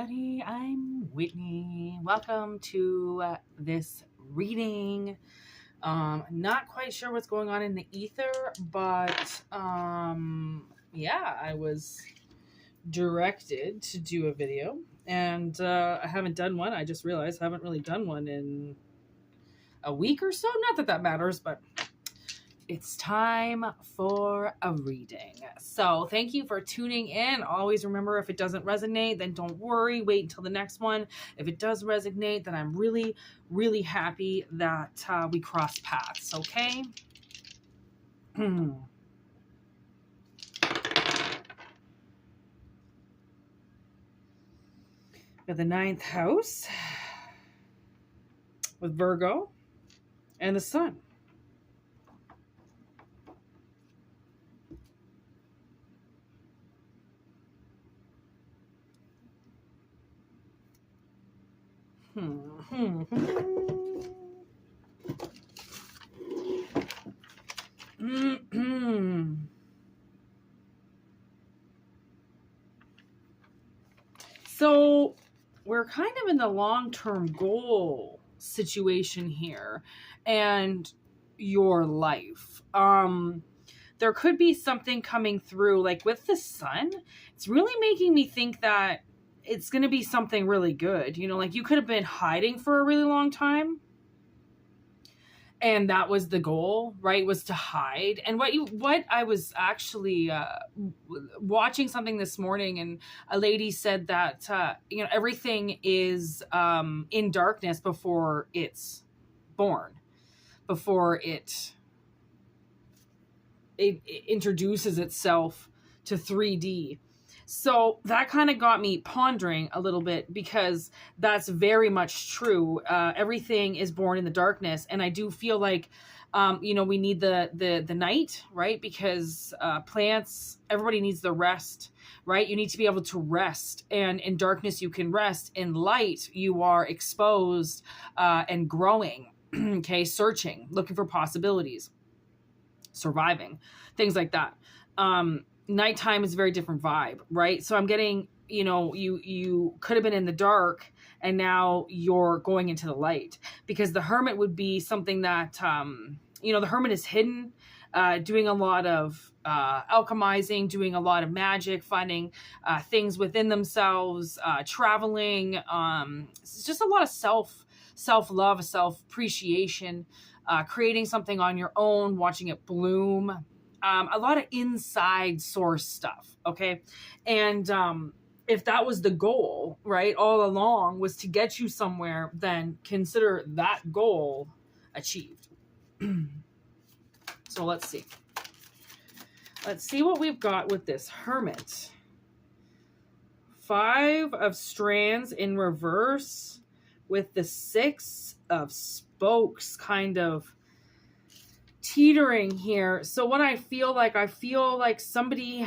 everybody, I'm Whitney. Welcome to this reading. Not quite sure what's going on in the ether, but yeah, I was directed to do a video, and I haven't done one. I just realized I haven't really done one in a week or so. Not that that matters, but it's time for a reading. So thank you for tuning in. Always remember, if it doesn't resonate, then don't worry. Wait until the next one. If it does resonate, then I'm really, really happy that we cross paths, okay? We have the 9th house with Virgo and the sun. So we're kind of in the long-term goal situation here and your life. There could be something coming through, like with the sun. It's really making me think that it's going to be something really good. You know, like you could have been hiding for a really long time. And that was the goal, right? Was to hide. And what I was actually watching something this morning, and a lady said that, everything is in darkness before it's born, before it introduces itself to 3D. So that kind of got me pondering a little bit, because that's very much true. Everything is born in the darkness. And I do feel like, we need the night, right? Because plants, everybody needs the rest, right? You need to be able to rest. And in darkness, you can rest. In light, you are exposed and growing, okay? Searching, looking for possibilities, surviving, things like that. Nighttime is a very different vibe, right? So I'm getting, you could have been in the dark and now you're going into the light, because the hermit would be something that, the hermit is hidden, doing a lot of alchemizing, doing a lot of magic, finding things within themselves, traveling. It's just a lot of self-love, self-appreciation, creating something on your own, watching it bloom. A lot of inside source stuff, okay? And if that was the goal, right, all along, was to get you somewhere, then consider that goal achieved. So let's see. Let's see what we've got with this hermit. 5 of strands in reverse with the 6 of spokes kind of teetering here. So what I feel like somebody,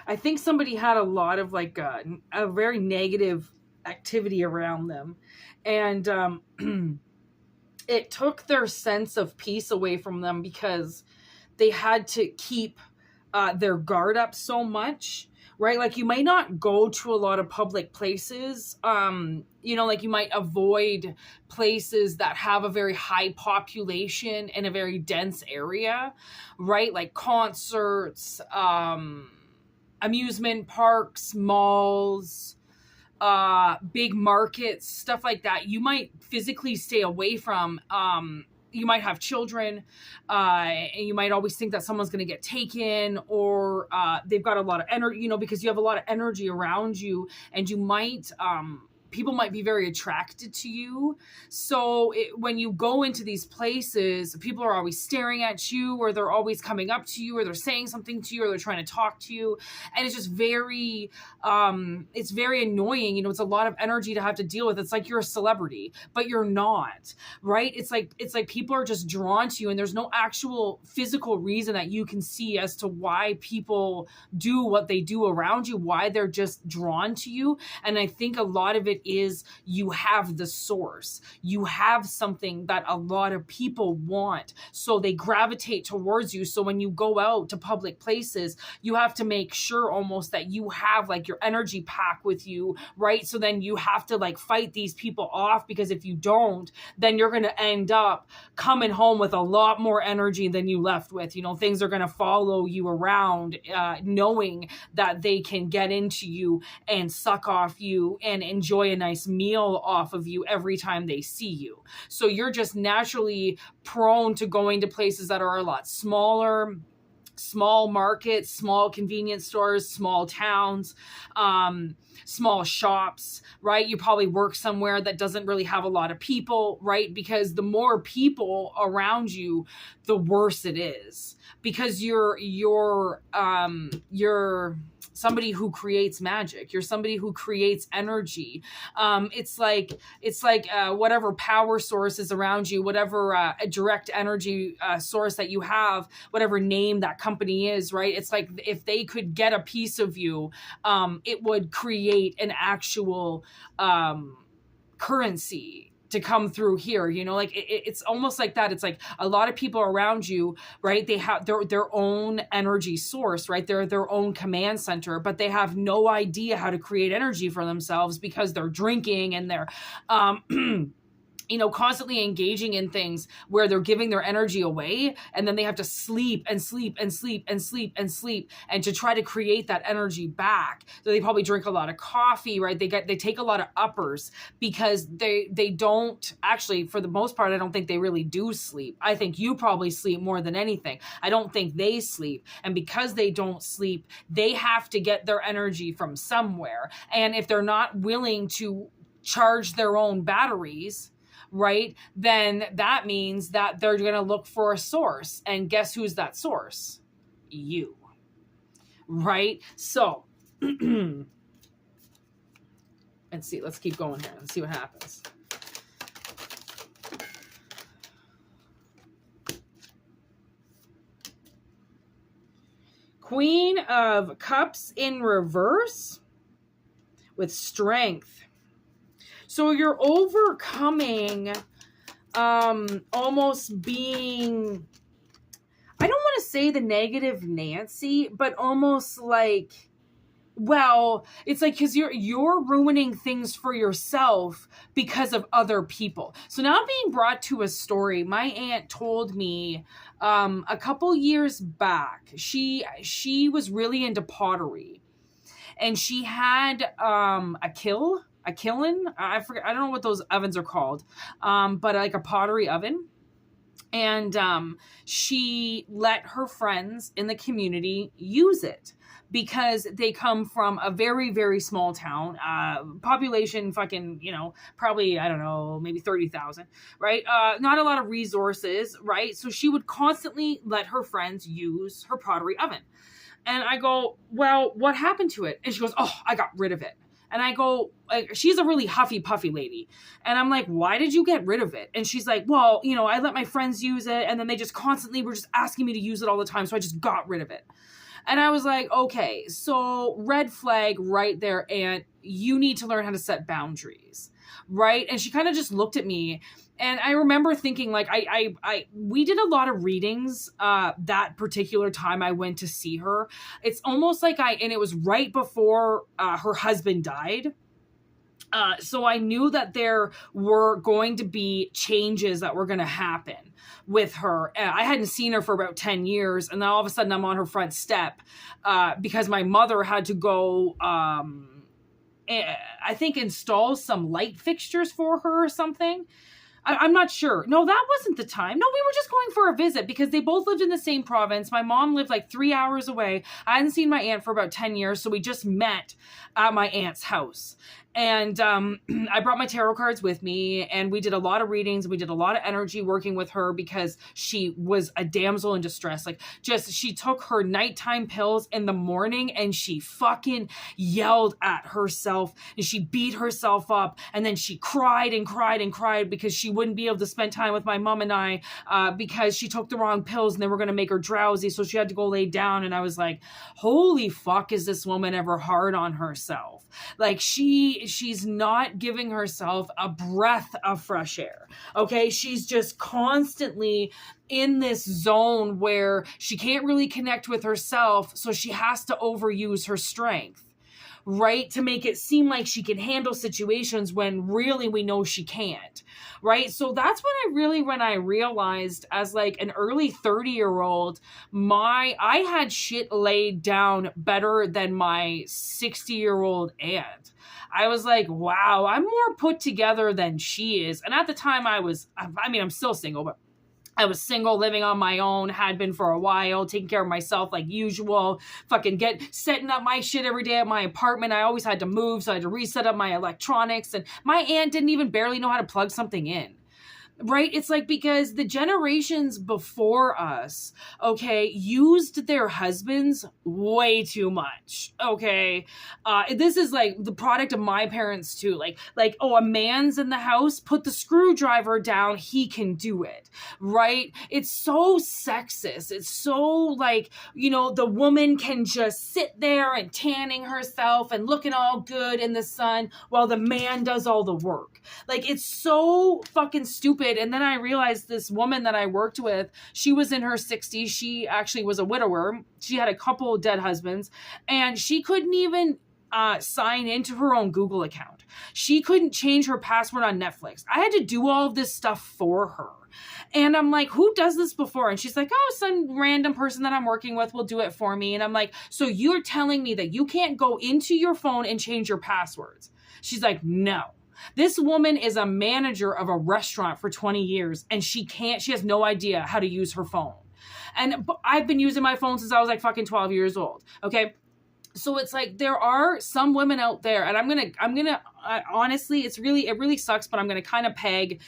I think somebody had a lot of like a very negative activity around them, and it took their sense of peace away from them, because they had to keep their guard up so much. Right? Like you might not go to a lot of public places. Like you might avoid places that have a very high population in a very dense area, right? Like concerts, amusement parks, malls, big markets, stuff like that. You might physically stay away from. You might have children, and you might always think that someone's going to get taken, or they've got a lot of energy, because you have a lot of energy around you, and you might, people might be very attracted to you. So when you go into these places, people are always staring at you, or they're always coming up to you, or they're saying something to you, or they're trying to talk to you. And it's just very, it's very annoying. It's a lot of energy to have to deal with. It's like you're a celebrity, but you're not, right? It's like people are just drawn to you, and there's no actual physical reason that you can see as to why people do what they do around you, why they're just drawn to you. And I think a lot of it it is you have the source. You have something that a lot of people want. So they gravitate towards you. So when you go out to public places, you have to make sure almost that you have like your energy pack with you, right? So then you have to like fight these people off, because if you don't, then you're going to end up coming home with a lot more energy than you left with. You know, things are going to follow you around, knowing that they can get into you and suck off you and enjoy a nice meal off of you every time they see you. So you're just naturally prone to going to places that are a lot smaller, small markets, small convenience stores, small towns, small shops, right? You probably work somewhere that doesn't really have a lot of people, right? Because the more people around you, the worse it is, because you're somebody who creates magic. You're somebody who creates energy. It's like whatever power source is around you, whatever direct energy source that you have, whatever name that company is, right? It's like if they could get a piece of you, it would create an actual currency to come through here, you know, like it's almost like that. It's like a lot of people around you, right? They have their own energy source, right? They're their own command center, but they have no idea how to create energy for themselves because they're drinking and they're, you know, constantly engaging in things where they're giving their energy away, and then they have to sleep and sleep and sleep and sleep and sleep and to try to create that energy back. So they probably drink a lot of coffee, right? They take a lot of uppers because they don't actually, for the most part, I don't think they really do sleep. I think you probably sleep more than anything. I don't think they sleep. And because they don't sleep, they have to get their energy from somewhere. And if they're not willing to charge their own batteries, right, then that means that they're going to look for a source. And guess who's that source? You. Right? So, let's see. Let's keep going here and see what happens. Queen of Cups in reverse with strength. So you're overcoming, almost being, I don't want to say the negative Nancy, but almost like, well, it's like, cause you're ruining things for yourself because of other people. So now I'm being brought to a story. My aunt told me, a couple years back, she was really into pottery, and she had, a kiln. I forget. I don't know what those ovens are called. But like a pottery oven. And, she let her friends in the community use it because they come from a very, very small town, population, fucking, you know, probably, I don't know, maybe 30,000, right? Not a lot of resources, right? So she would constantly let her friends use her pottery oven. And I go, well, what happened to it? And she goes, oh, I got rid of it. And I go, like, she's a really huffy puffy lady. And I'm like, why did you get rid of it? And she's like, well, you know, I let my friends use it, and then they just constantly were just asking me to use it all the time. So I just got rid of it. And I was like, okay, so red flag right there. And you need to learn how to set boundaries. Right. And she kind of just looked at me. And I remember thinking, like, we did a lot of readings that particular time I went to see her. It's almost like and it was right before her husband died. So I knew that there were going to be changes that were going to happen with her. I hadn't seen her for about 10 years. And then all of a sudden I'm on her front step because my mother had to go, I think, install some light fixtures for her or something. I'm not sure. No, that wasn't the time. No, we were just going for a visit because they both lived in the same province. My mom lived like 3 hours away. I hadn't seen my aunt for about 10 years. So we just met at my aunt's house. And I brought my tarot cards with me, and we did a lot of readings. We did a lot of energy working with her because she was a damsel in distress. Like, just, she took her nighttime pills in the morning and she fucking yelled at herself and she beat herself up. And then she cried and cried and cried because she wouldn't be able to spend time with my mom and I because she took the wrong pills and they were going to make her drowsy. So she had to go lay down. And I was like, holy fuck, is this woman ever hard on herself? Like, she she's not giving herself a breath of fresh air. Okay. She's just constantly in this zone where she can't really connect with herself. So she has to overuse her strength, right? To make it seem like she can handle situations when really we know she can't, right? So that's when I realized as like an early 30-year-old, I had shit laid down better than my 60-year-old aunt. I was like, wow, I'm more put together than she is. And at the time I'm still single, but I was single, living on my own, had been for a while, taking care of myself like usual, setting up my shit every day at my apartment. I always had to move, so I had to reset up my electronics. And my aunt didn't even barely know how to plug something in. Right? It's like, because the generations before us, okay, used their husbands way too much. Okay. This is like the product of my parents too. Like, oh, a man's in the house, put the screwdriver down, he can do it. Right? It's so sexist. It's so like, the woman can just sit there and tanning herself and looking all good in the sun while the man does all the work. Like, it's so fucking stupid. And then I realized this woman that I worked with, she was in her 60s. She actually was a widower. She had a couple dead husbands, and she couldn't even sign into her own Google account. She couldn't change her password on Netflix. I had to do all of this stuff for her. And I'm like, who does this before? And she's like, oh, some random person that I'm working with will do it for me. And I'm like, so you're telling me that you can't go into your phone and change your passwords? She's like, no. This woman is a manager of a restaurant for 20 years, and she has no idea how to use her phone. And I've been using my phone since I was like fucking 12 years old. Okay. So it's like, there are some women out there, and I'm gonna honestly, it really sucks, but I'm gonna kind of peg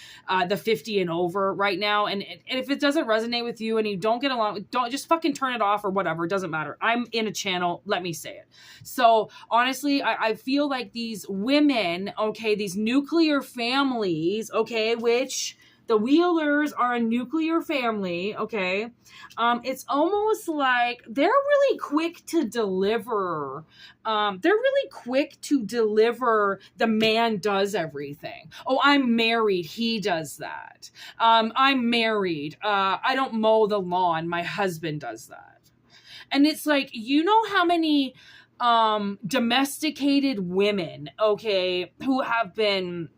the 50 and over right now. And if it doesn't resonate with you and you don't get along, don't just fucking turn it off or whatever. It doesn't matter. I'm in a channel. Let me say it. So honestly, I feel like these women, okay, these nuclear families, okay, which the Wheelers are a nuclear family, okay? It's almost like they're really quick to deliver. The man does everything. Oh, I'm married. He does that. I'm married. I don't mow the lawn. My husband does that. And it's like, how many domesticated women, okay, who have been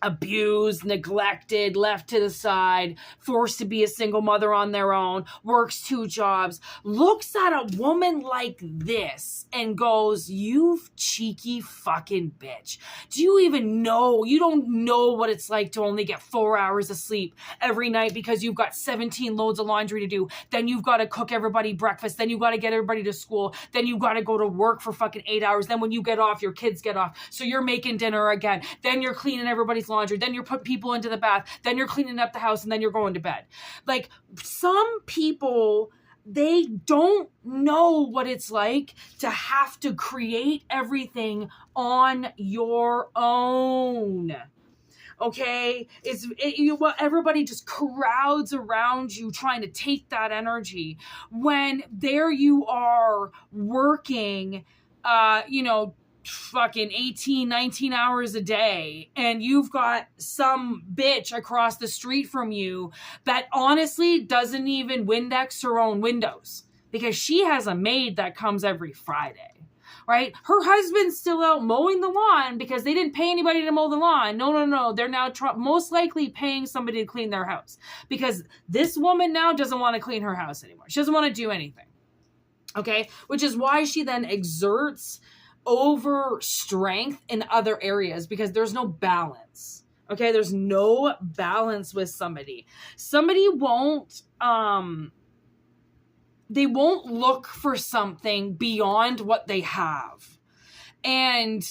abused, neglected, left to the side, forced to be a single mother on their own, works 2 jobs, looks at a woman like this and goes, you cheeky fucking bitch. Do you even know? You don't know what it's like to only get 4 hours of sleep every night because you've got 17 loads of laundry to do. Then you've got to cook everybody breakfast. Then you've got to get everybody to school. Then you've got to go to work for fucking 8 hours. Then when you get off, your kids get off. So you're making dinner again. Then you're cleaning everybody's laundry, then you're putting people into the bath, then you're cleaning up the house, and then you're going to bed. Like, some people, they don't know what it's like to have to create everything on your own. Okay, everybody just crowds around you trying to take that energy when there you are working, fucking 18, 19 hours a day, and you've got some bitch across the street from you that honestly doesn't even Windex her own windows because she has a maid that comes every Friday, right? Her husband's still out mowing the lawn because they didn't pay anybody to mow the lawn. No. They're now most likely paying somebody to clean their house because this woman now doesn't want to clean her house anymore. She doesn't want to do anything. Okay. Which is why she then exerts over strength in other areas because there's no balance. Okay. There's no balance with somebody. Somebody won't, they won't look for something beyond what they have. And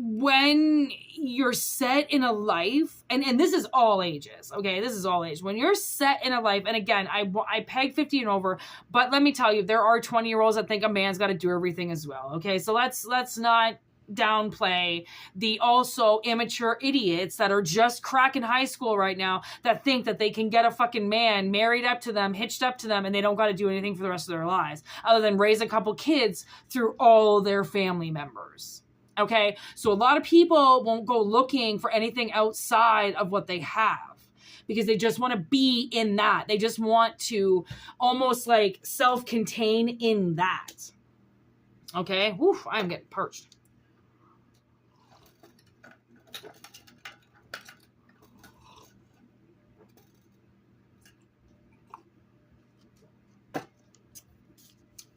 when you're set in a life, and this is all ages, okay? This is all age. When you're set in a life, and again, I peg 50 and over, but let me tell you, there are 20-year-olds that think a man's got to do everything as well, okay? So let's not downplay the also immature idiots that are just cracking high school right now that think that they can get a fucking man married up to them, hitched up to them, and they don't got to do anything for the rest of their lives other than raise a couple kids through all their family members. Okay. So a lot of people won't go looking for anything outside of what they have because they just want to be in that. They just want to almost like self-contain in that. Okay. Whew, I'm getting parched.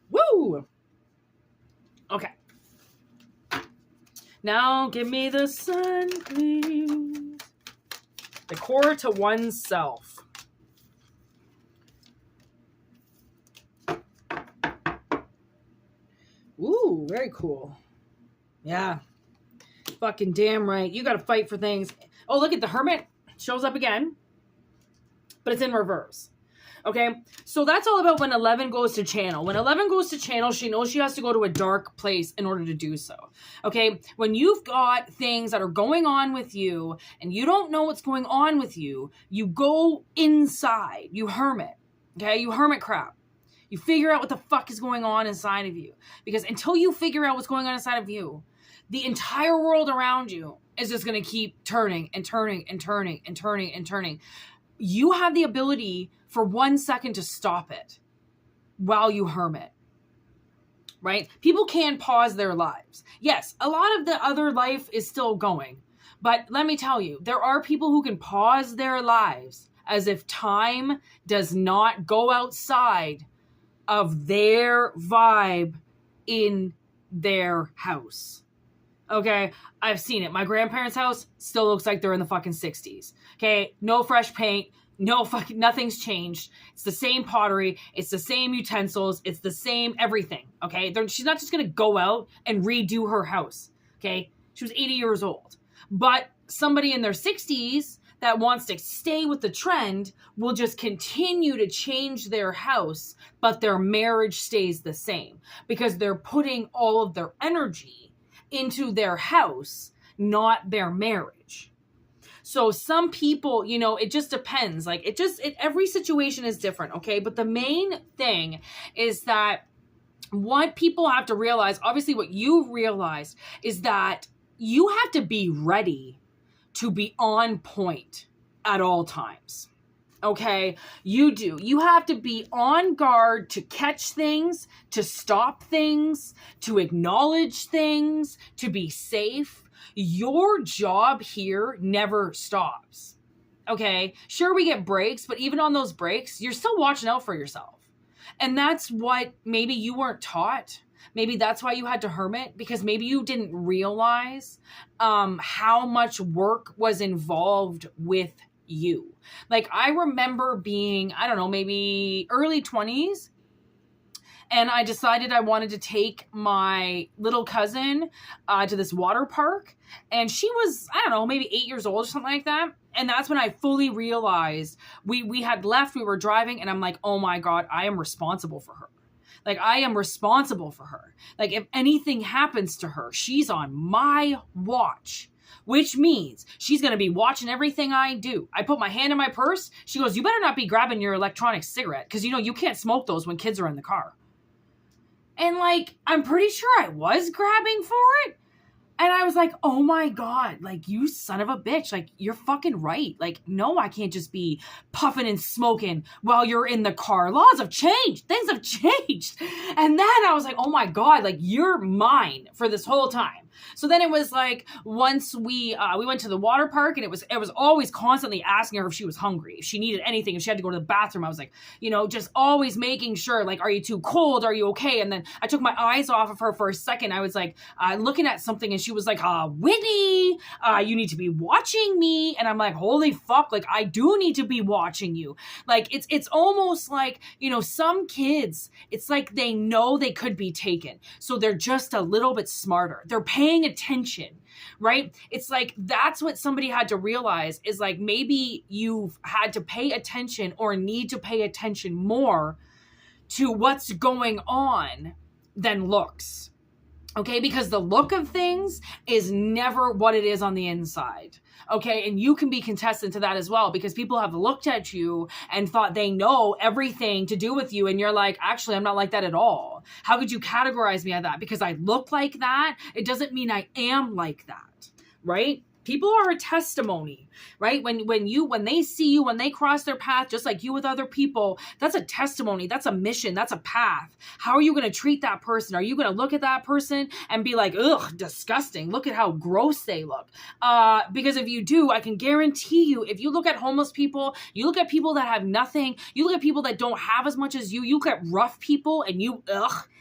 Woo! Okay. Now give me the sun, please. The core to oneself. Ooh, very cool. Yeah. Fucking damn right. You gotta fight for things. Oh, look at the Hermit. Shows up again. But it's in reverse. Okay, so that's all about when 11 goes to channel. When 11 goes to channel, she knows she has to go to a dark place in order to do so. Okay, when you've got things that are going on with you and you don't know what's going on with you, you go inside. You hermit. Okay, you hermit crap. You figure out what the fuck is going on inside of you. Because until you figure out what's going on inside of you, the entire world around you is just going to keep turning and turning and turning and turning and turning. You have the ability for 1 second to stop it while you hermit, right? People can pause their lives. Yes, a lot of the other life is still going, but let me tell you, there are people who can pause their lives as if time does not go outside of their vibe in their house. Okay, I've seen it. My grandparents' house still looks like they're in the fucking 60s. Okay, no fresh paint, no fucking, nothing's changed. It's the same pottery, it's the same utensils, it's the same everything. Okay, she's not just gonna go out and redo her house. Okay, she was 80 years old. But somebody in their 60s that wants to stay with the trend will just continue to change their house, but their marriage stays the same because they're putting all of their energy into their house, not their marriage. So some people, you know, it just depends. Like every situation is different. Okay. But the main thing is that what people have to realize, obviously what you've realized is that you have to be ready to be on point at all times. Okay, you do. You have to be on guard to catch things, to stop things, to acknowledge things, to be safe. Your job here never stops. Okay, sure, we get breaks, but even on those breaks, you're still watching out for yourself. And that's what maybe you weren't taught. Maybe that's why you had to hermit, because maybe you didn't realize how much work was involved with you. Like I remember being, I don't know, maybe early 20s, and I decided I wanted to take my little cousin to this water park, and she was, I don't know, maybe 8 years old or something like that. And that's when I fully realized we had left, we were driving, and I'm like, oh my God, I am responsible for her. Like I am responsible for her. Like if anything happens to her, she's on my watch. Which means she's going to be watching everything I do. I put my hand in my purse. She goes, you better not be grabbing your electronic cigarette because, you know, you can't smoke those when kids are in the car. And like, I'm pretty sure I was grabbing for it. And I was like, oh my God, like you son of a bitch. Like you're fucking right. Like, no, I can't just be puffing and smoking while you're in the car. Laws have changed. Things have changed. And then I was like, oh my God, like you're mine for this whole time. So then it was like, once we went to the water park, and it was always constantly asking her if she was hungry, if she needed anything, if she had to go to the bathroom. I was like, you know, just always making sure, like, are you too cold? Are you okay? And then I took my eyes off of her for a second. I was like, looking at something, and she was like, Whitney, you need to be watching me. And I'm like, holy fuck, like I do need to be watching you. Like it's almost like, you know, some kids, it's like they know they could be taken. So they're just a little bit smarter. They're paying attention, right? It's like, that's what somebody had to realize is like, maybe you've had to pay attention or need to pay attention more to what's going on than looks. Okay, because the look of things is never what it is on the inside. Okay, and you can be contestant to that as well, because people have looked at you and thought they know everything to do with you, and you're like, actually, I'm not like that at all. How could you categorize me as that? Because I look like that, it doesn't mean I am like that, right? People are a testimony, right? When they see you, when they cross their path, just like you with other people, that's a testimony. That's a mission. That's a path. How are you going to treat that person? Are you going to look at that person and be like, ugh, disgusting. Look at how gross they look. Because if you do, I can guarantee you, if you look at homeless people, you look at people that have nothing, you look at people that don't have as much as you look at rough people and you,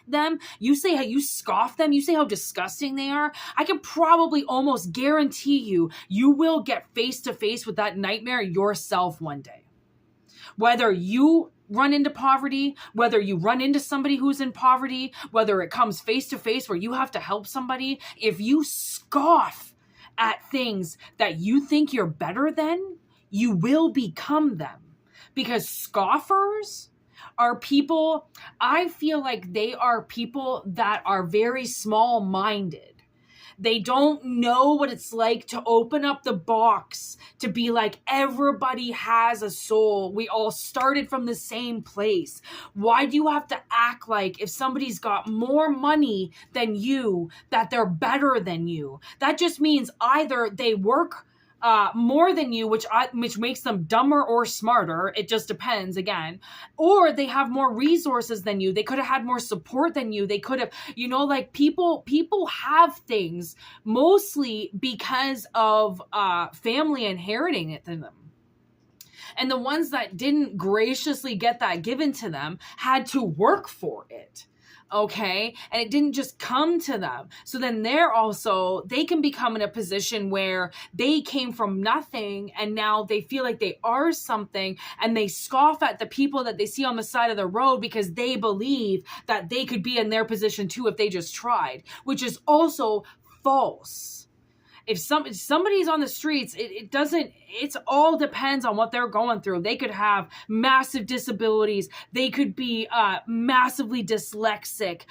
them, you say how you scoff them, you say how disgusting they are, I can probably almost guarantee you will get face to face with that nightmare yourself one day. Whether you run into poverty, whether you run into somebody who's in poverty, whether it comes face to face where you have to help somebody, if you scoff at things that you think you're better than, you will become them. Because scoffers are people, I feel like they are people that are very small-minded. They don't know what it's like to open up the box, to be like, everybody has a soul. We all started from the same place. Why do you have to act like if somebody's got more money than you, that they're better than you? That just means either they work more than you, which makes them dumber or smarter. It just depends again. Or they have more resources than you. They could have had more support than you. They could have, like people have things mostly because of family inheriting it to them. And the ones that didn't graciously get that given to them had to work for it. Okay. And it didn't just come to them. So then they can become in a position where they came from nothing and now they feel like they are something, and they scoff at the people that they see on the side of the road because they believe that they could be in their position too if they just tried, which is also false. If somebody's on the streets, it all depends on what they're going through. They could have massive disabilities. They could be massively dyslexic,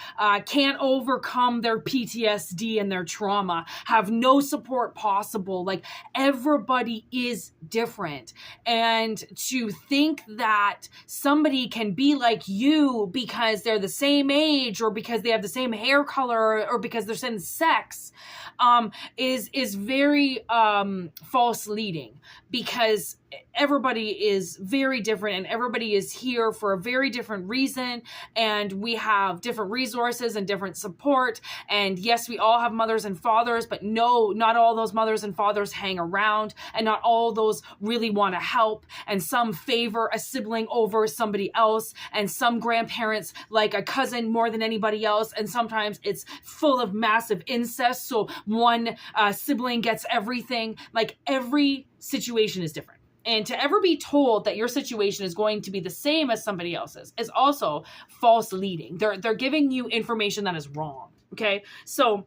can't overcome their PTSD and their trauma, have no support possible. Like, everybody is different. And to think that somebody can be like you because they're the same age, or because they have the same hair color, or because they're same sex, is very false leading, because everybody is very different and everybody is here for a very different reason, and we have different resources and different support. And yes, we all have mothers and fathers, but no, not all those mothers and fathers hang around, and not all those really want to help, and some favor a sibling over somebody else, and some grandparents like a cousin more than anybody else, and sometimes it's full of massive incest, so one sibling gets everything. Like, every situation is different. And to ever be told that your situation is going to be the same as somebody else's is also false leading. They're giving you information that is wrong. Okay. So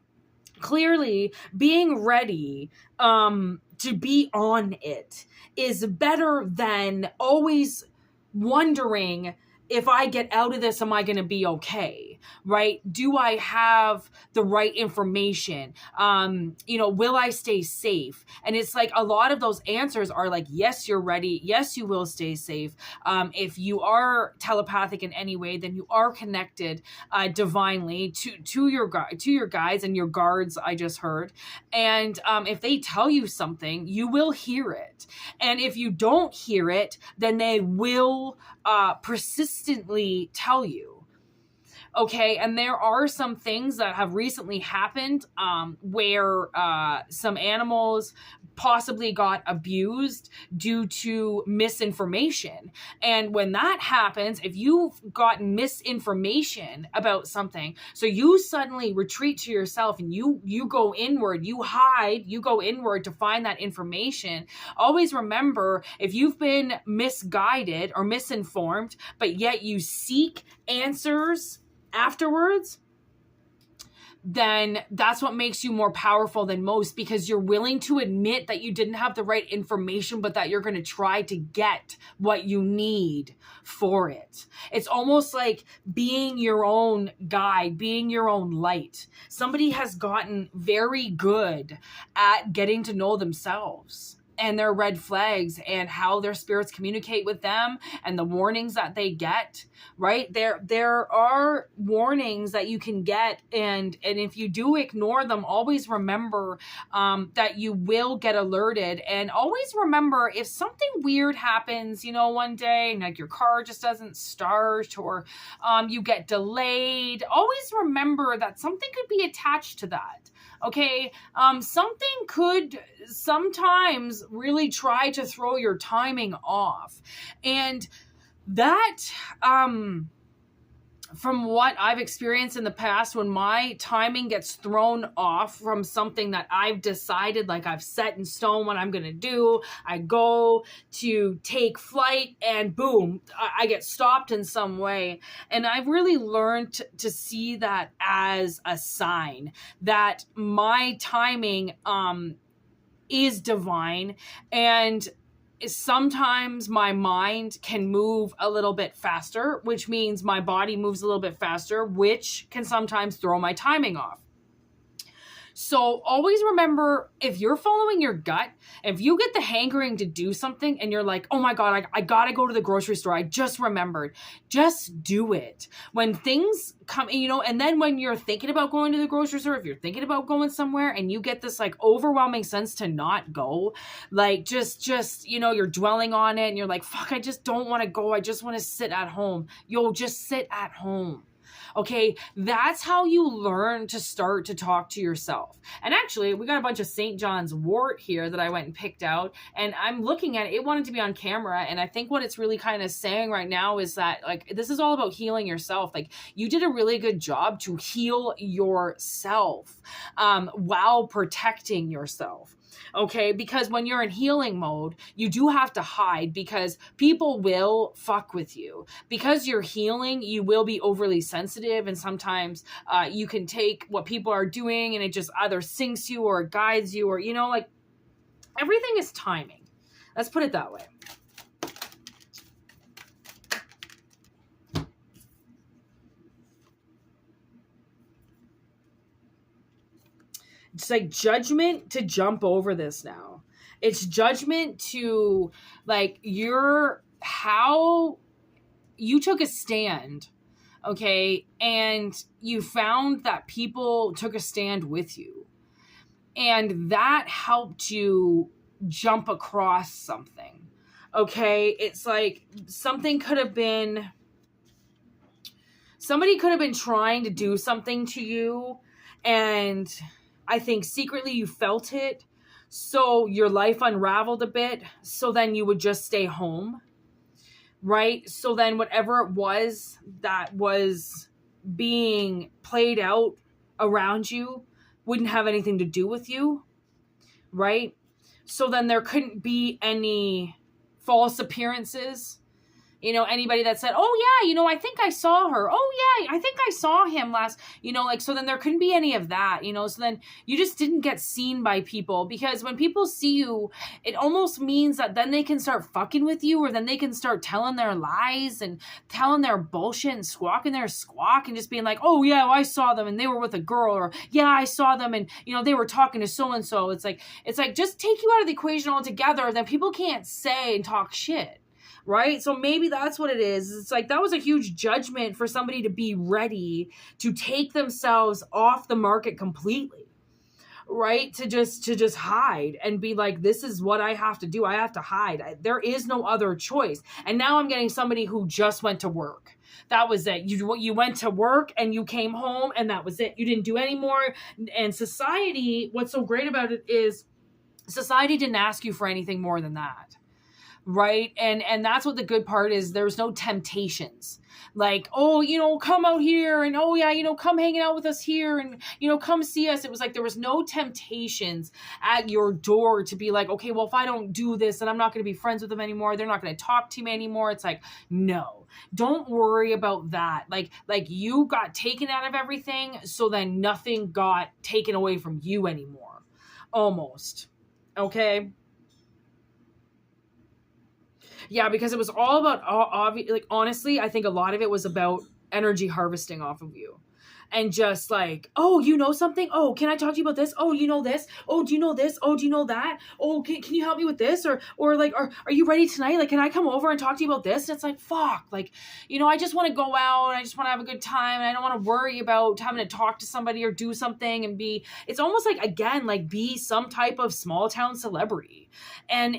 clearly being ready to be on it is better than always wondering, if I get out of this, am I going to be okay? Right? Do I have the right information? Will I stay safe? And it's like, a lot of those answers are like, yes, you're ready. Yes, you will stay safe. If you are telepathic in any way, then you are connected divinely to your guides and your guards, I just heard. And if they tell you something, you will hear it. And if you don't hear it, then they will persistently tell you. Okay, and there are some things that have recently happened where some animals possibly got abused due to misinformation. And when that happens, if you've gotten misinformation about something, so you suddenly retreat to yourself and you go inward, you hide, you go inward to find that information. Always remember, if you've been misguided or misinformed, but yet you seek answers afterwards, then that's what makes you more powerful than most, because you're willing to admit that you didn't have the right information, but that you're going to try to get what you need for it. It's almost like being your own guide, being your own light. Somebody has gotten very good at getting to know themselves and their red flags and how their spirits communicate with them and the warnings that they get, right? There are warnings that you can get, and if you do ignore them, always remember that you will get alerted. And always remember, if something weird happens, one day, and like your car just doesn't start, or you get delayed, always remember that something could be attached to that. Okay, something could sometimes really try to throw your timing off. And that, from what I've experienced in the past, when my timing gets thrown off from something that I've decided, like I've set in stone what I'm going to do, I go to take flight and boom, I get stopped in some way. And I've really learned to see that as a sign that my timing is divine, and sometimes my mind can move a little bit faster, which means my body moves a little bit faster, which can sometimes throw my timing off. So always remember, if you're following your gut, if you get the hankering to do something and you're like, oh my God, I gotta go to the grocery store, I just remembered, just do it. When things come, and then when you're thinking about going to the grocery store, if you're thinking about going somewhere and you get this like overwhelming sense to not go, like just, you're dwelling on it and you're like, fuck, I just don't want to go. I just want to sit at home. Just sit at home. Okay, that's how you learn to start to talk to yourself. And actually, we got a bunch of St. John's wort here that I went and picked out, and I'm looking at it. It wanted to be on camera, and I think what it's really kind of saying right now is that, like, this is all about healing yourself. Like, you did a really good job to heal yourself while protecting yourself. Okay, because when you're in healing mode, you do have to hide, because people will fuck with you. Because you're healing, you will be overly sensitive, and sometimes you can take what people are doing and it just either sinks you or guides you, or, like, everything is timing. Let's put it that way. It's like judgment to jump over this now. It's judgment to, like, how you took a stand, okay? And you found that people took a stand with you. And that helped you jump across something, okay? It's like somebody could have been trying to do something to you, and I think secretly you felt it, so your life unraveled a bit, so then you would just stay home, right? So then whatever it was that was being played out around you wouldn't have anything to do with you, right? So then there couldn't be any false appearances. Anybody that said, oh yeah, I think I saw her. Oh yeah, I think I saw him last, so then there couldn't be any of that, so then you just didn't get seen by people, because when people see you, it almost means that then they can start fucking with you, or then they can start telling their lies and telling their bullshit and squawking their squawk and just being like, oh yeah, well, I saw them and they were with a girl, or yeah, I saw them and, they were talking to so-and-so. It's like, just take you out of the equation altogether, then people can't say and talk shit. Right? So maybe that's what it is. It's like, that was a huge judgment for somebody to be ready to take themselves off the market completely. Right? To just hide and be like, this is what I have to do. I have to hide. There is no other choice. And now I'm getting somebody who just went to work. That was it. You went to work and you came home and that was it. You didn't do any more. And society, what's so great about it is society didn't ask you for anything more than that. right? And that's what the good part is. There's no temptations. Like, oh, come out here, and oh yeah, come hanging out with us here, and come see us. It was like there was no temptations at your door to be like, okay, well, if I don't do this, then I'm not going to be friends with them anymore. They're not going to talk to me anymore. It's like, no, don't worry about that. Like you got taken out of everything, so then nothing got taken away from you anymore. Almost. Okay. Yeah, because it was all about, like, honestly, I think a lot of it was about energy harvesting off of you. And just like, oh, you know something? Oh, can I talk to you about this? Oh, you know this? Oh, do you know this? Oh, do you know that? Oh, can you help me with this? Or like, are you ready tonight? Like, can I come over and talk to you about this? And it's like, fuck, like, I just want to go out and I just want to have a good time. And I don't want to worry about having to talk to somebody or do something and it's almost like, again, like be some type of small town celebrity. And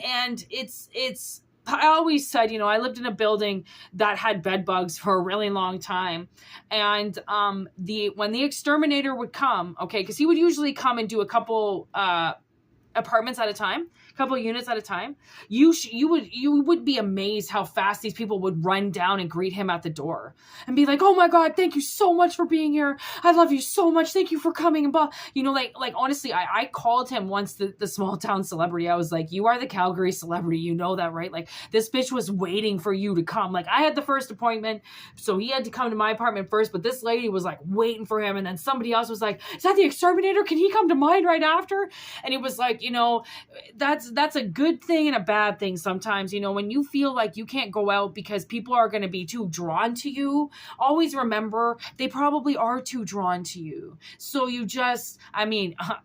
it's, I always said, I lived in a building that had bed bugs for a really long time. And when the exterminator would come, okay, because he would usually come and do a couple apartments at a time, a couple of units at a time, you would be amazed how fast these people would run down and greet him at the door and be like, oh my God, thank you so much for being here. I love you so much. Thank you for coming. And blah. Like honestly, I called him once the small town celebrity. I was like, you are the Calgary celebrity. You know that, right? Like this bitch was waiting for you to come. Like I had the first appointment, so he had to come to my apartment first, but this lady was like waiting for him. And then somebody else was like, is that the exterminator? Can he come to mine right after? And it was like, that's a good thing and a bad thing sometimes. When you feel like you can't go out because people are going to be too drawn to you, always remember they probably are too drawn to you. So you just,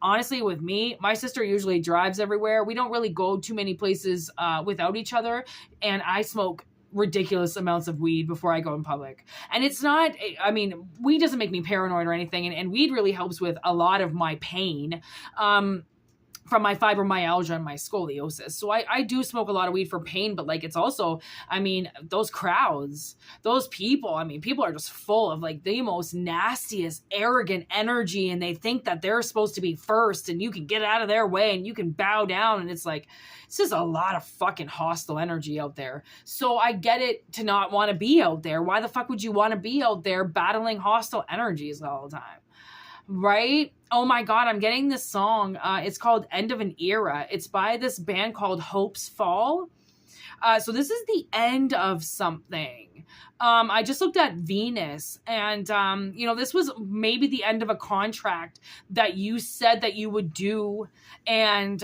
honestly, with me, my sister usually drives everywhere. We don't really go too many places without each other. And I smoke ridiculous amounts of weed before I go in public. And it's not, weed doesn't make me paranoid or anything. And weed really helps with a lot of my pain. From my fibromyalgia and my scoliosis. So I do smoke a lot of weed for pain, but like, it's also, those crowds, those people, people are just full of like the most nastiest, arrogant energy. And they think that they're supposed to be first and you can get out of their way and you can bow down. And it's like, it's just a lot of fucking hostile energy out there. So I get it to not want to be out there. Why the fuck would you want to be out there battling hostile energies all the time? Right? Oh my God, I'm getting this song. It's called End of an Era. It's by this band called Hope's Fall. So this is the end of something. I just looked at Venus and, this was maybe the end of a contract that you said that you would do. And,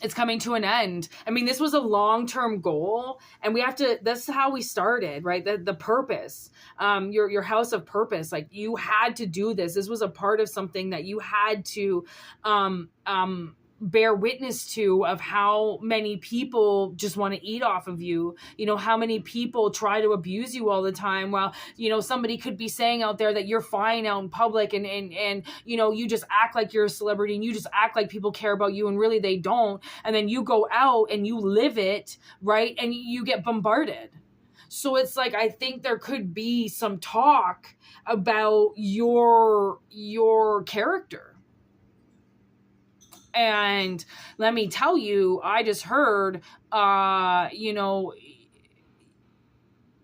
it's coming to an end. This was a long-term goal and that's how we started, right? The purpose, your house of purpose, like you had to do this. This was a part of something that you had to, bear witness to, of how many people just want to eat off of you. How many people try to abuse you all the time while, somebody could be saying out there that you're fine out in public and you just act like you're a celebrity and you just act like people care about you and really they don't. And then you go out and you live it, right? And you get bombarded. So it's like, I think there could be some talk about your character. And let me tell you, I just heard,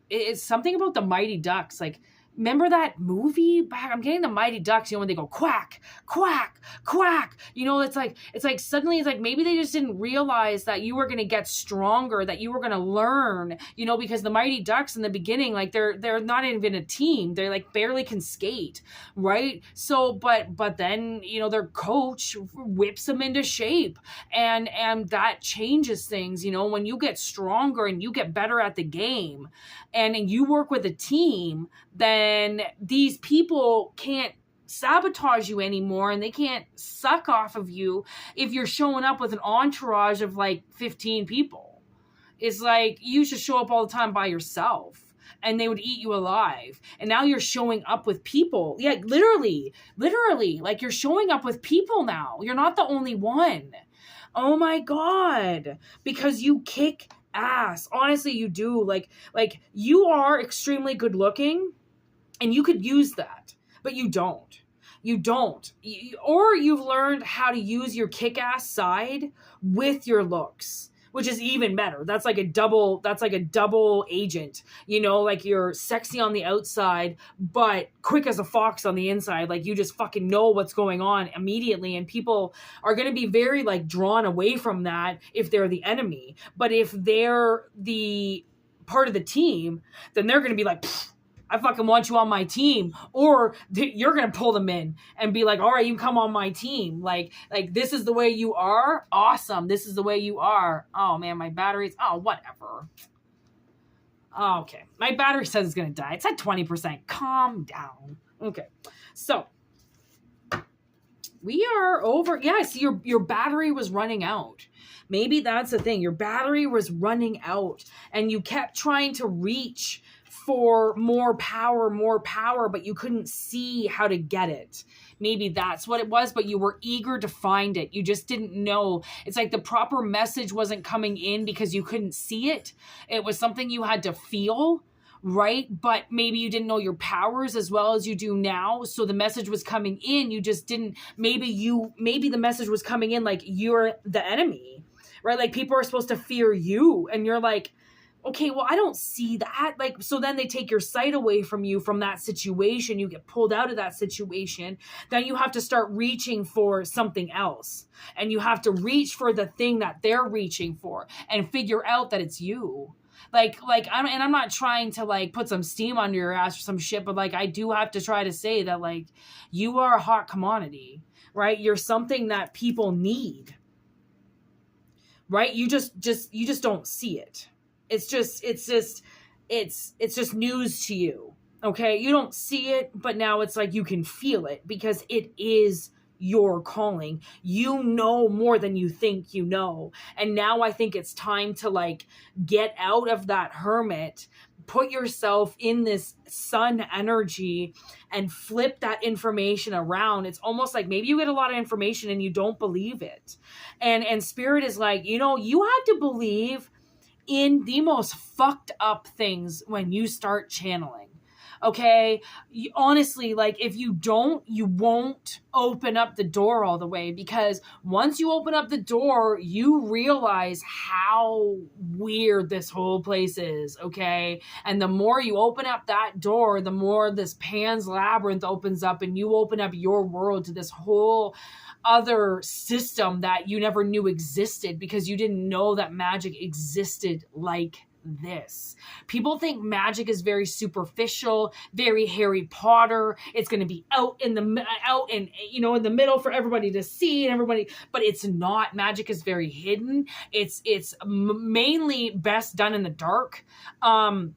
it's something about the Mighty Ducks. Like, remember that movie? I'm getting the Mighty Ducks, when they go quack, quack, quack. It's like suddenly it's like maybe they just didn't realize that you were going to get stronger, that you were going to learn, because the Mighty Ducks in the beginning, like they're not even a team. They're like barely can skate, right? So, but then, their coach whips them into shape and that changes things, when you get stronger and you get better at the game and you work with a team, then these people can't sabotage you anymore and they can't suck off of you if you're showing up with an entourage of like 15 people. It's like you should show up all the time by yourself and they would eat you alive. And now you're showing up with people. Yeah, literally, like you're showing up with people now. You're not the only one. Oh my God. Because you kick ass. Honestly, you do. Like you are extremely good looking. And you could use that, but you don't. Or you've learned how to use your kick-ass side with your looks, which is even better. That's like a double agent, you know, like you're sexy on the outside, but quick as a fox on the inside. Like you just fucking know what's going on immediately. And people are going to be very like drawn away from that if they're the enemy. But if they're the part of the team, then they're going to be like, I fucking want you on my team. Or you're going to pull them in and be like, all right, you can come on my team. Like this is the way you are. Awesome. This is the way you are. Oh man, my battery's, oh, whatever. Okay. My battery says it's going to die. It's at 20%. Calm down. Okay. So we are over. Yeah, see, your battery was running out. Maybe that's the thing. Your battery was running out and you kept trying to reach for more power, but you couldn't see how to get it. Maybe that's what it was, but you were eager to find it. You just didn't know. It's like the proper message wasn't coming in because you couldn't see it. It was something you had to feel, right? But maybe you didn't know your powers as well as you do now. So the message was coming in. You just didn't, maybe the message was coming in like you're the enemy, right? Like people are supposed to fear you and you're like, okay, well, I don't see that. Like, so then they take your sight away from you from that situation. You get pulled out of that situation. Then you have to start reaching for something else. And you have to reach for the thing that they're reaching for and figure out that it's you. I'm not trying to like put some steam under your ass or some shit, but like, I do have to try to say that like, you are a hot commodity, right? You're something that people need, right? You just don't see it. It's just news to you. Okay. You don't see it, but now it's like you can feel it because it is your calling. You know more than you think you know. And now I think it's time to like get out of that hermit, put yourself in this sun energy and flip that information around. It's almost like maybe you get a lot of information and you don't believe it. And spirit is like, you know, you have to believe in the most fucked up things when you start channeling. Okay. Honestly, like if you don't, you won't open up the door all the way, because once you open up the door, you realize how weird this whole place is. Okay. And the more you open up that door, the more this Pan's Labyrinth opens up and you open up your world to this whole other system that you never knew existed because you didn't know that magic existed like this. People think magic is very superficial, very Harry Potter. It's going to be out in the middle for everybody to see and everybody, but it's not. Magic is very hidden. It's mainly best done in the dark. And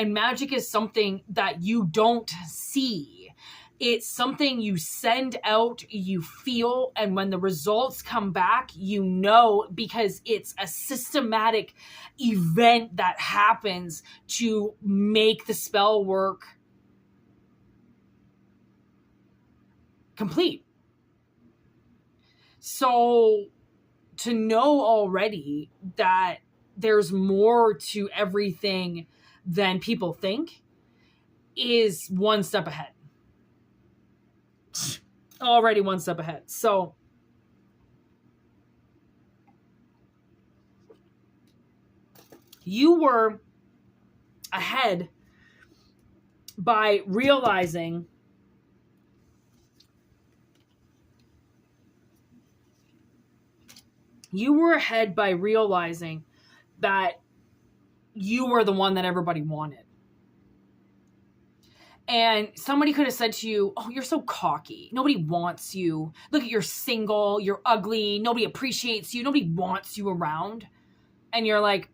magic is something that you don't see. It's something you send out, you feel, and when the results come back, you know, because it's a systematic event that happens to make the spell work complete. So to know already that there's more to everything than people think is one step ahead. Already one step ahead. So you were ahead by realizing that you were the one that everybody wanted. And somebody could have said to you, oh, you're so cocky. Nobody wants you. Look, you're single. You're ugly. Nobody appreciates you. Nobody wants you around. And you're like,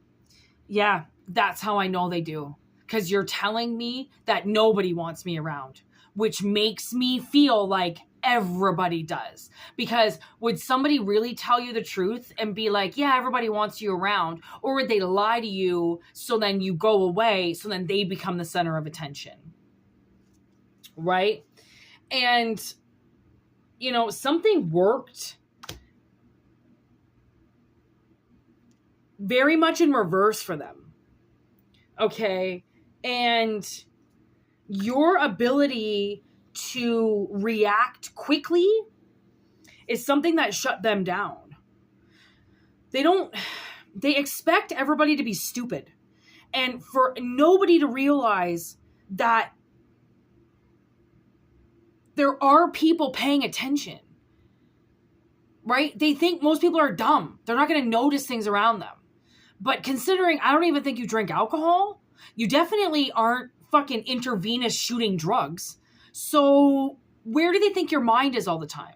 yeah, that's how I know they do. Because you're telling me that nobody wants me around, which makes me feel like everybody does. Because would somebody really tell you the truth and be like, yeah, everybody wants you around? Or would they lie to you so then you go away, so then they become the center of attention? Right? And, you know, something worked very much in reverse for them. Okay? And your ability to react quickly is something that shut them down. they expect everybody to be stupid and for nobody to realize that there are people paying attention, right? They think most people are dumb. They're not going to notice things around them. But considering I don't even think you drink alcohol, you definitely aren't fucking intravenous shooting drugs. So where do they think your mind is all the time?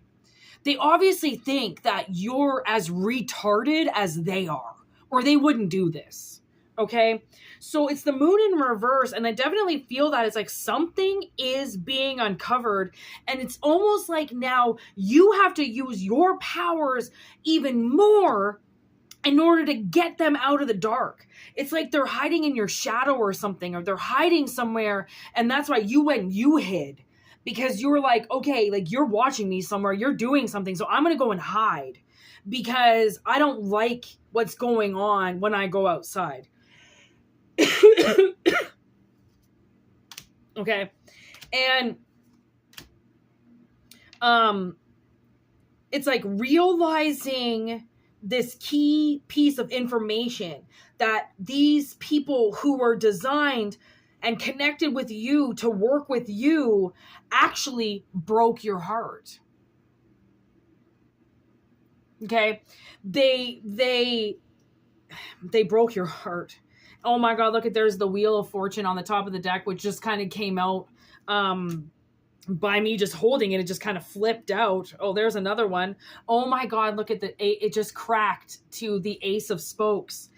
They obviously think that you're as retarded as they are, or they wouldn't do this. Okay? So it's the moon in reverse, and I definitely feel that it's like something is being uncovered, and it's almost like now you have to use your powers even more in order to get them out of the dark. It's like they're hiding in your shadow or something, or they're hiding somewhere, and that's why you went and you hid. Because you were like, okay, like you're watching me somewhere, you're doing something, so I'm going to go and hide because I don't like what's going on when I go outside. Okay. And it's like realizing this key piece of information that these people who were designed and connected with you to work with you actually broke your heart. Okay? They broke your heart. Oh my God, look at, there's the Wheel of Fortune on the top of the deck, which just kind of came out by me just holding it. It just kind of flipped out. Oh, there's another one. Oh my God, look at it just cracked to the Ace of Spokes.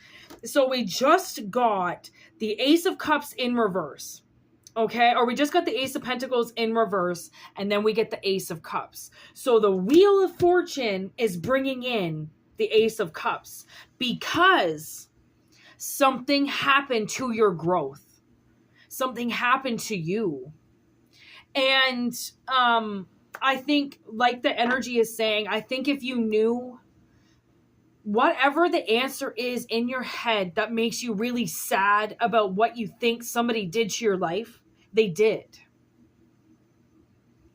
So we just got the Ace of Cups in reverse. Okay, or we just got the Ace of Pentacles in reverse, and then we get the Ace of Cups. So the Wheel of Fortune is bringing in the Ace of Cups because something happened to your growth. Something happened to you. And I think, like the energy is saying, I think if you knew whatever the answer is in your head that makes you really sad about what you think somebody did to your life, they did.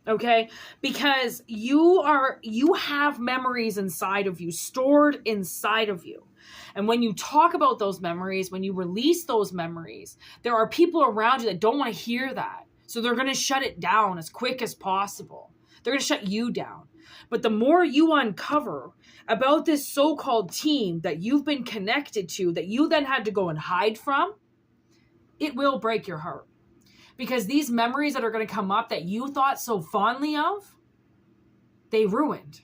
Okay? Because you have memories inside of you, stored inside of you. And when you talk about those memories, when you release those memories, there are people around you that don't want to hear that. So they're going to shut it down as quick as possible. They're going to shut you down. But the more you uncover about this so-called team that you've been connected to, that you then had to go and hide from, it will break your heart. Because these memories that are going to come up that you thought so fondly of, they ruined.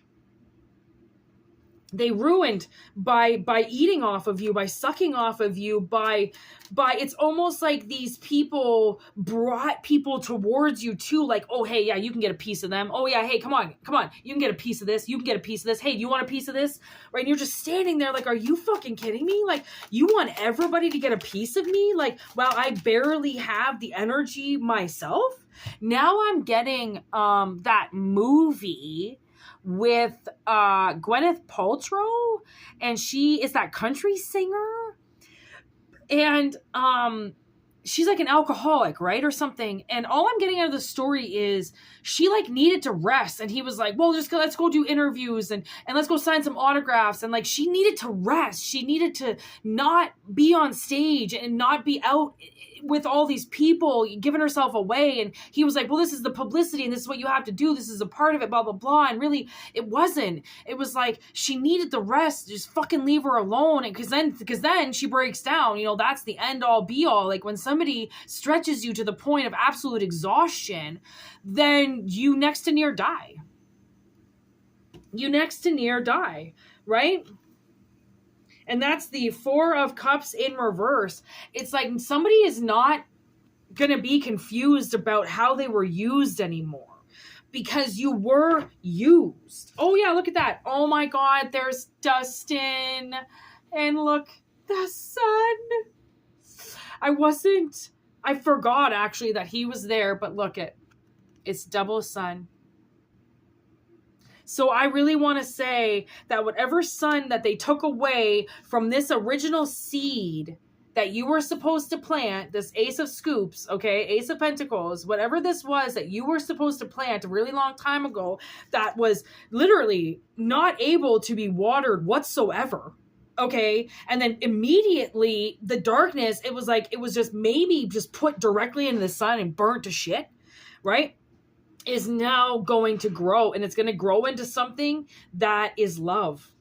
They ruined by eating off of you, by sucking off of you, by it's almost like these people brought people towards you too, like, oh, hey, yeah, you can get a piece of them. Oh, yeah, hey, come on, you can get a piece of this. You can get a piece of this. Hey, do you want a piece of this? Right? And you're just standing there like, are you fucking kidding me? Like, you want everybody to get a piece of me? Like, wow, I barely have the energy myself. Now I'm getting that movie with Gwyneth Paltrow, and she is that country singer, and she's like an alcoholic, right, or something, and all I'm getting out of the story is she like needed to rest, and he was like, well, let's go do interviews and let's go sign some autographs, and like she needed to rest, she needed to not be on stage and not be out with all these people giving herself away. And he was like, well, this is the publicity and this is what you have to do, this is a part of it, blah blah blah. And really it wasn't. It was like she needed the rest, just fucking leave her alone. And because then she breaks down. You know, that's the end all be all. Like when somebody stretches you to the point of absolute exhaustion, then you next to near die, right? And that's the Four of Cups in reverse. It's like somebody is not going to be confused about how they were used anymore because you were used. Oh, yeah, look at that. Oh, my God, there's Dustin. And look, the sun. I forgot, actually, that he was there. But look, it's double sun. So I really want to say that whatever sun that they took away from this original seed that you were supposed to plant, this Ace of Scoops, okay, Ace of Pentacles, whatever this was that you were supposed to plant a really long time ago that was literally not able to be watered whatsoever, Okay. And then immediately the darkness, it was like, it was just maybe just put directly into the sun and burnt to shit, right? Is now going to grow, and it's going to grow into something that is love.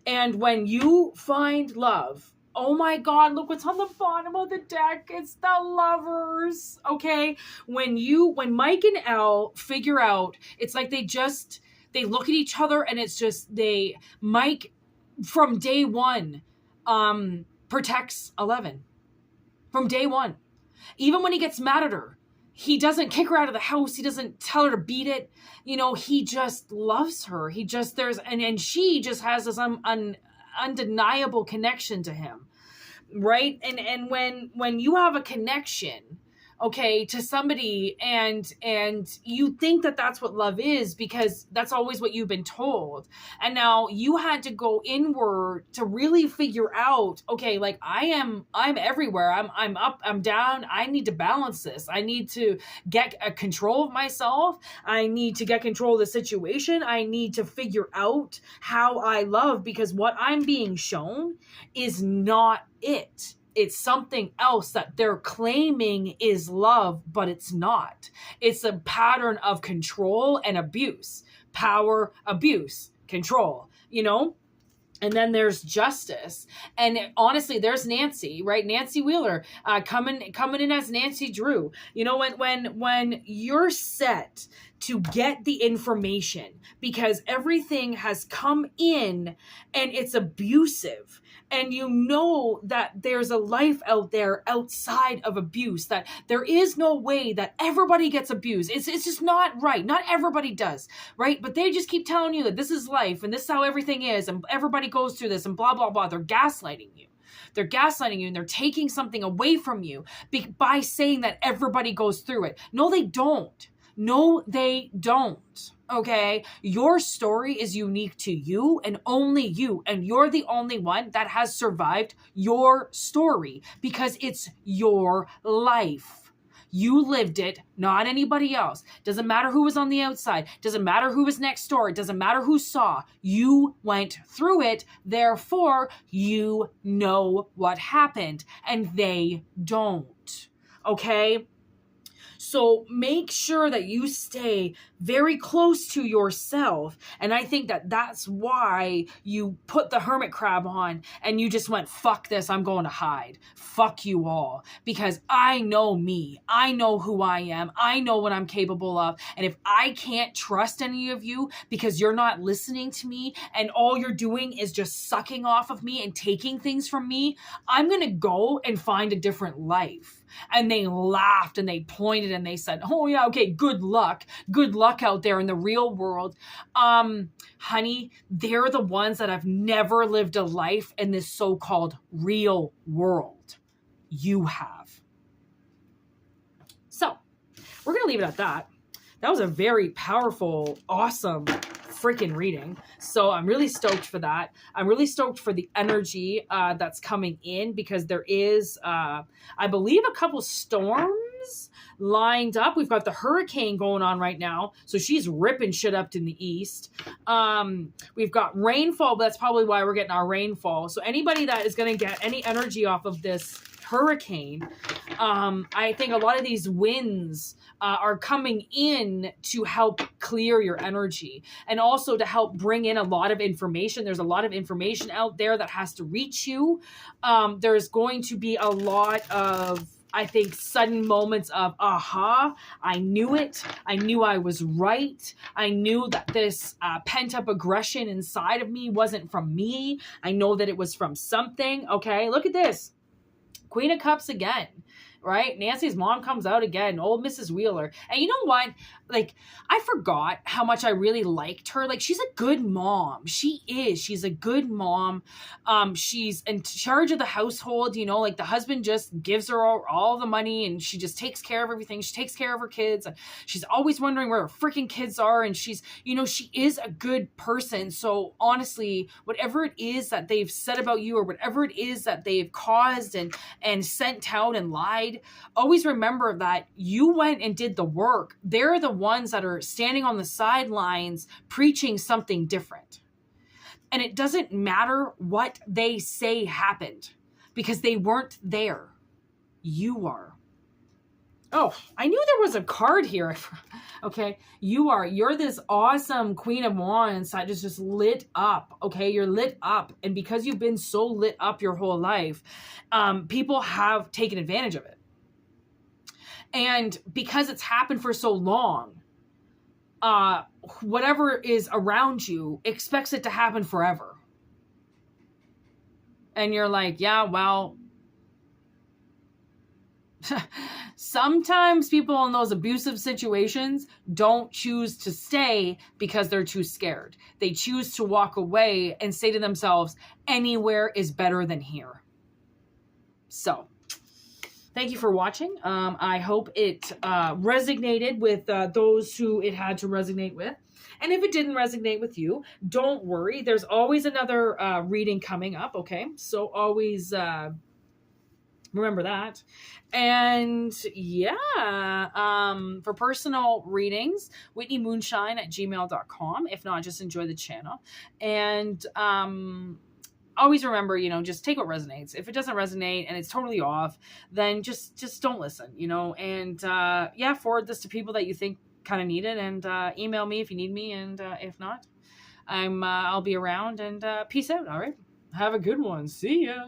And when you find love, oh my God, look what's on the bottom of the deck. It's the lovers. Okay. When Mike and Elle figure out, it's like they look at each other, and it's just, Mike from day one, protects 11 from day one. Even when he gets mad at her, he doesn't kick her out of the house. He doesn't tell her to beat it. You know, he just loves her. He just, and she just has this undeniable connection to him. Right. And when you have a connection, okay, to somebody, and you think that that's what love is, because that's always what you've been told. And now you had to go inward to really figure out, okay, like I'm everywhere. I'm up, I'm down. I need to balance this. I need to get a control of myself. I need to get control of the situation. I need to figure out how I love, because what I'm being shown is not it. It's something else that they're claiming is love, but it's not. It's a pattern of control and abuse. Power, abuse, control, you know? And then there's justice. And honestly, there's Nancy, right? Nancy Wheeler, coming in as Nancy Drew. You know, when you're set to get the information, because everything has come in and it's abusive, and you know that there's a life out there outside of abuse, that there is no way that everybody gets abused. It's just not right. Not everybody does, right? But they just keep telling you that this is life and this is how everything is, and everybody goes through this and blah, blah, blah. They're gaslighting you. They're gaslighting you, and they're taking something away from you by saying that everybody goes through it. No, they don't. No, they don't. Okay. Your story is unique to you and only you. And you're the only one that has survived your story, because it's your life. You lived it, not anybody else. Doesn't matter who was on the outside. Doesn't matter who was next door. It doesn't matter who saw. You went through it. Therefore, you know what happened, and they don't. Okay. So make sure that you stay very close to yourself. And I think that that's why you put the hermit crab on and you just went, fuck this, I'm going to hide. Fuck you all. Because I know me. I know who I am. I know what I'm capable of. And if I can't trust any of you because you're not listening to me and all you're doing is just sucking off of me and taking things from me, I'm going to go and find a different life. And they laughed and they pointed and they said, oh yeah, okay, good luck out there in the real world. Honey, they're the ones that have never lived a life in this so-called real world. You have. So we're going to leave it at that. That was a very powerful, awesome freaking reading. So I'm really stoked for that. I'm really stoked for the energy that's coming in, because there is, I believe, a couple storms lined up. We've got the hurricane going on right now, so she's ripping shit up in the east. We've got rainfall, but that's probably why we're getting our rainfall. So anybody that is going to get any energy off of this hurricane, I think a lot of these winds are coming in to help clear your energy, and also to help bring in a lot of information. There's a lot of information out there that has to reach you. There's going to be a lot of, I think, sudden moments of, aha, I knew it. I knew I was right. I knew that this pent-up aggression inside of me wasn't from me. I know that it was from something. Okay, look at this. Queen of Cups again, right? Nancy's mom comes out again, old Mrs. Wheeler. And you know what? Like, I forgot how much I really liked her. Like, she's a good mom. She is. She's a good mom. She's in charge of the household, you know, like the husband just gives her all the money and she just takes care of everything. She takes care of her kids. And she's always wondering where her freaking kids are. And she's, you know, she is a good person. So honestly, whatever it is that they've said about you, or whatever it is that they've caused and sent out and lied, always remember that you went and did the work. They're the ones that are standing on the sidelines preaching something different. And it doesn't matter what they say happened because they weren't there. You are. Oh, I knew there was a card here. Okay. You're this awesome Queen of Wands that is just lit up. Okay. You're lit up. And because you've been so lit up your whole life, people have taken advantage of it. And because it's happened for so long, whatever is around you expects it to happen forever. And you're like, yeah, well, sometimes people in those abusive situations don't choose to stay because they're too scared. They choose to walk away and say to themselves, anywhere is better than here. So, thank you for watching. I hope it resonated with those who it had to resonate with. And if it didn't resonate with you, don't worry. There's always another reading coming up, okay? So always remember that. And yeah, for personal readings, whitneymoonshine@gmail.com. If not, just enjoy the channel. And always remember, just take what resonates. If it doesn't resonate and it's totally off, then just don't listen, and yeah, forward this to people that you think kind of need it, and email me if you need me, and if not, I'll be around, and peace out. All right, have a good one. See ya.